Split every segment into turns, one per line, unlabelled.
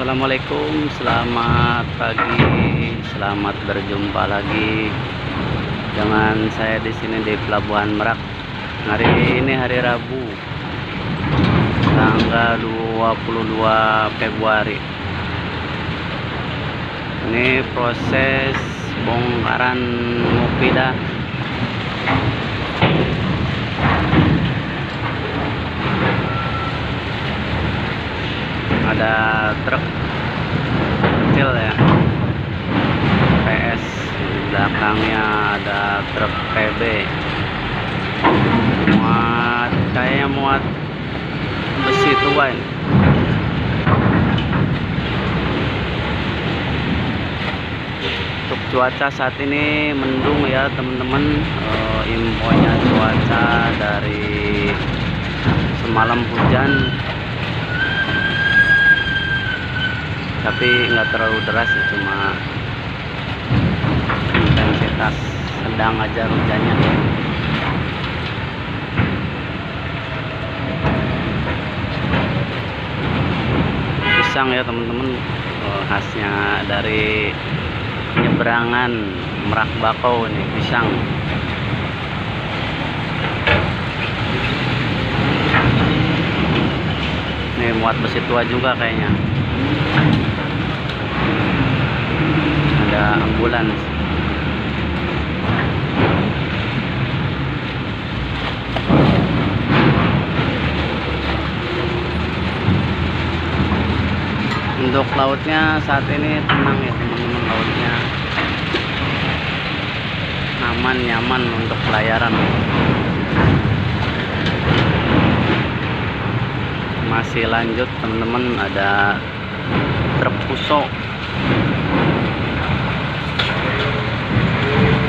Assalamualaikum, selamat pagi, selamat berjumpa lagi dengan saya di sini di Pelabuhan Merak. Hari ini hari Rabu, tanggal 22 Februari. Ini proses bongkaran Mufidah. Ada truk kecil ya, PS, di belakangnya ada truk PB kayaknya muat besi tua ini. Untuk cuaca saat ini mendung ya teman-teman. Infonya cuaca dari semalam hujan, tapi nggak terlalu deras ya, cuma intensitas sedang aja hujannya. Pisang ya teman-teman, khasnya dari penyeberangan Merak Bakau ini, pisang. Ini muat besi tua juga kayaknya. Ada ambulans. Untuk lautnya saat ini tenang ya teman-teman, lautnya aman, nyaman untuk pelayaran. Masih lanjut teman-teman, ada truk Fuso.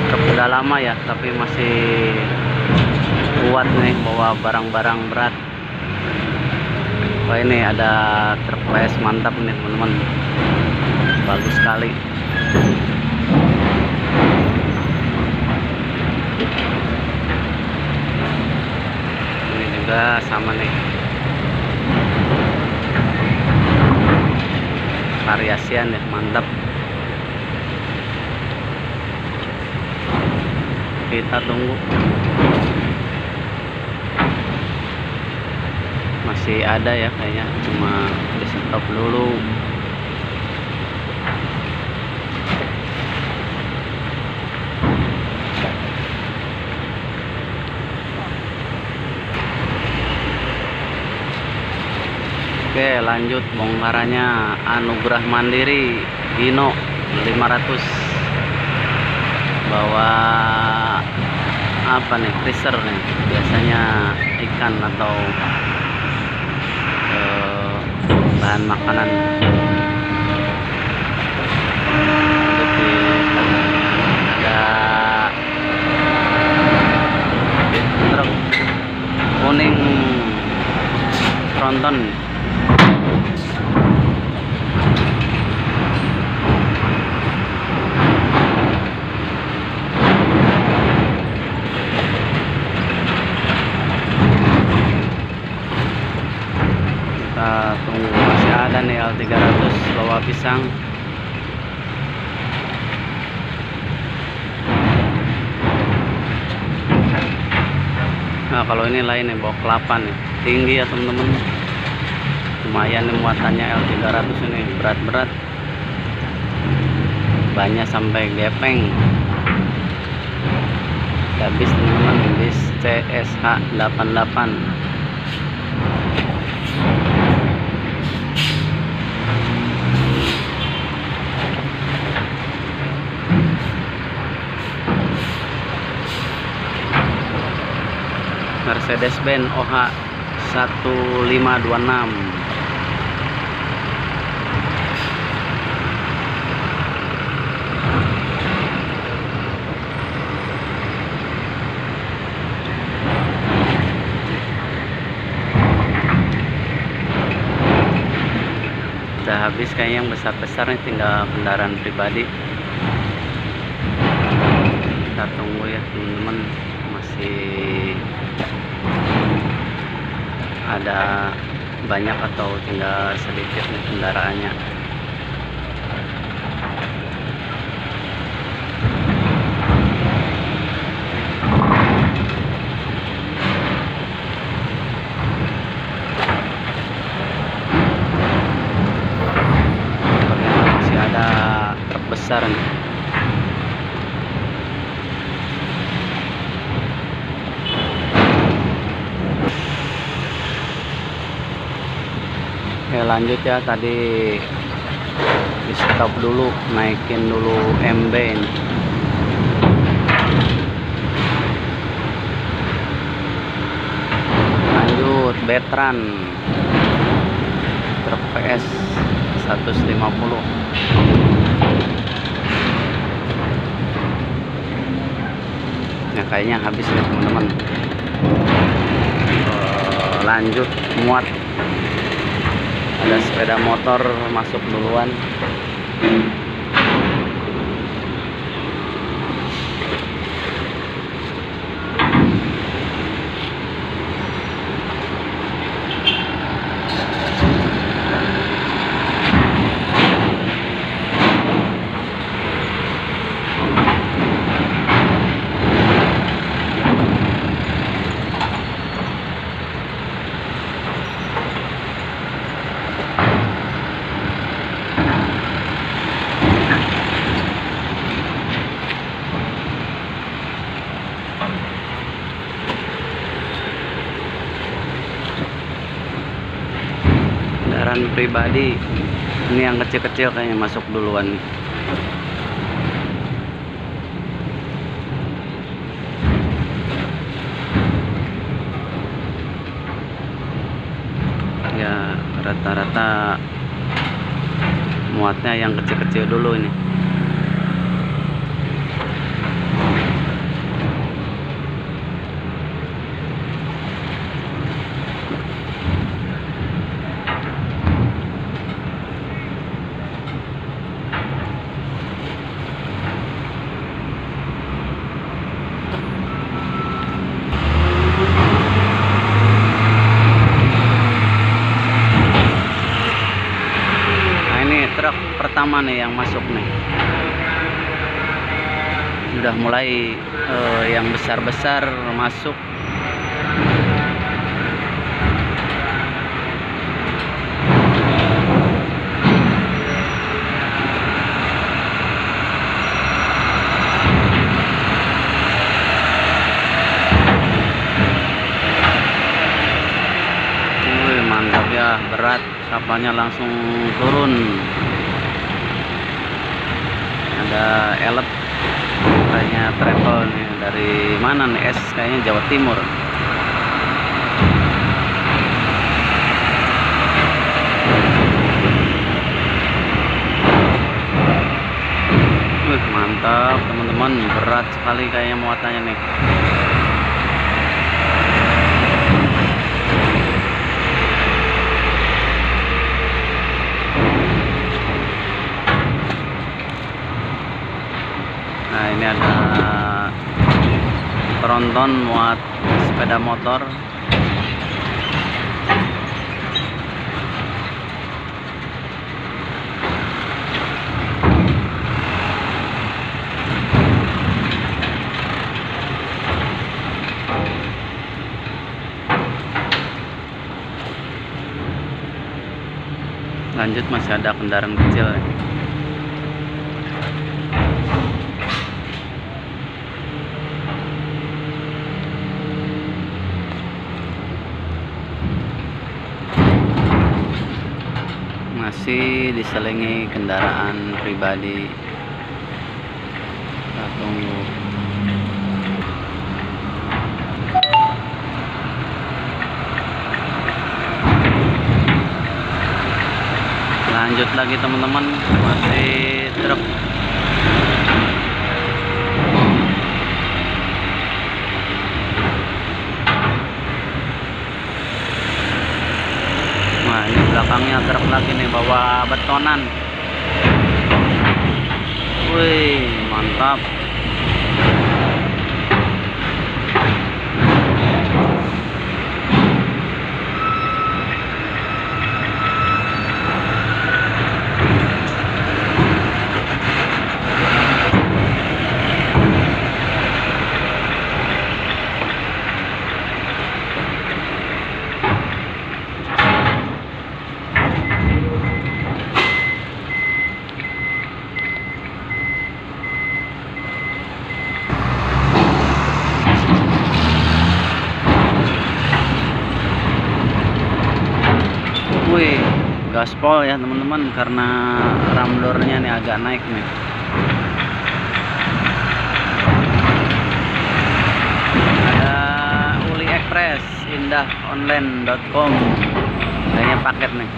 Truk udah lama ya, tapi masih kuat nih bawa barang-barang berat. Wah, ini ada truk PS mantap nih teman-teman, bagus sekali. Ini juga sama nih, variasian ya, mantap. Kita tunggu, masih ada ya kayaknya, cuma di stop dulu. Oke, lanjut bongkarannya. Anugerah Mandiri Dino 500 bawa apa nih, freezer nih, biasanya ikan atau bahan makanan. Ada truk kuning tronton. Kita tunggu, masih ada nih L300 bawa pisang. Nah kalau ini lain nih, bawa kelapa nih, tinggi ya teman-teman, lumayan nih muatannya. L300 ini berat-berat, banyak sampai gepeng. Habis teman-teman, bis CSH 88. Mercedes-Benz OH 1526. Udah habis kayaknya yang besar-besar nih, tinggal kendaraan pribadi. Kita tunggu ya teman-teman, masih ada banyak atau tinggal sedikit nih kendaraannya. lanjut ya. Tadi di stop dulu, naikin dulu MB ini. Lanjut Betran truk PS 150. Ya kayaknya habis nih teman-teman. Lanjut muat, ada sepeda motor masuk duluan. Kendaraan pribadi ini yang kecil-kecil kayaknya masuk duluan. Ya rata-rata muatnya yang kecil-kecil dulu ini. Truk pertama nih yang masuk nih, udah mulai yang besar-besar masuk. Mantap ya, berat, kapalnya langsung turun. Ada elep kayaknya travel nih, dari mana nih? Kayaknya Jawa Timur. Mantap teman-teman, berat sekali kayaknya muatannya nih. Nah ini ada tronton muat sepeda motor. Lanjut masih ada kendaraan kecil ya. Masih diselingi kendaraan pribadi. Kita tunggu. Lanjut lagi teman-teman, masih truk. Nah ini belakangnya truk lagi nih, bawa betonan. Wih mantap. gaspol ya teman-teman, karena ramdornya nih agak naik nih. Ada Uli Express indahonline.com, kayaknya paket nih.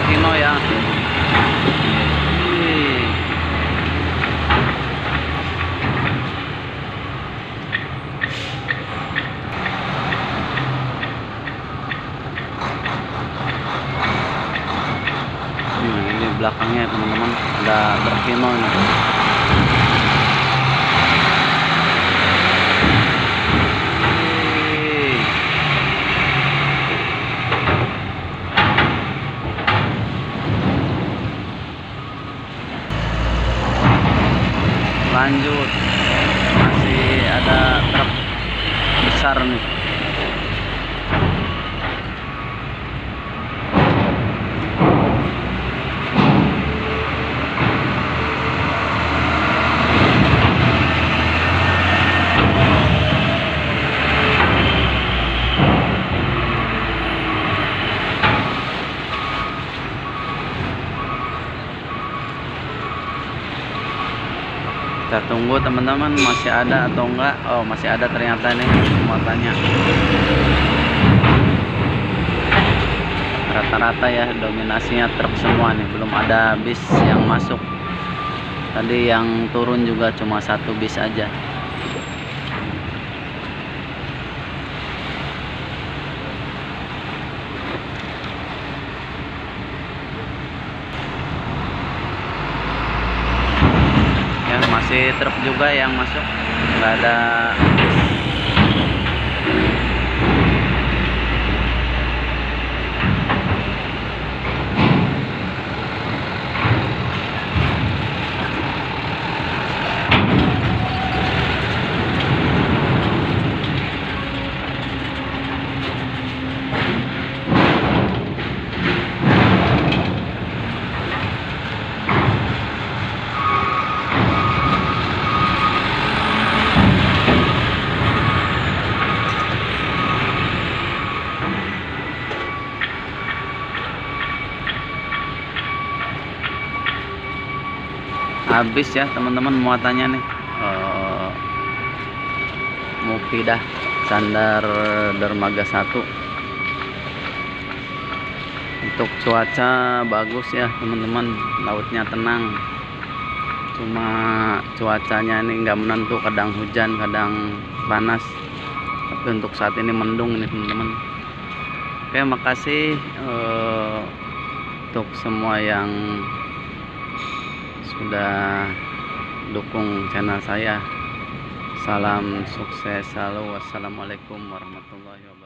Kino ya. Ini belakangnya teman-teman ada Berkino nih. Lanjut, masih ada truk besar nih. Kita tunggu teman-teman, masih ada atau enggak. Oh, masih ada ternyata nih muatannya. Rata-rata ya dominasinya truk semua nih, belum ada bis yang masuk. Tadi yang turun juga cuma 1 bis aja. Masih truk juga yang masuk, nggak ada bis. Habis ya teman-teman muatannya nih. Mufidah Sandar Dermaga 1. Untuk cuaca bagus ya teman-teman, lautnya tenang. Cuma cuacanya ini nggak menentu, kadang hujan kadang panas, tapi untuk saat ini mendung nih teman-teman. Oke, makasih untuk semua yang sudah dukung channel saya. Salam sukses selalu. Wassalamualaikum warahmatullahi wabarakatuh.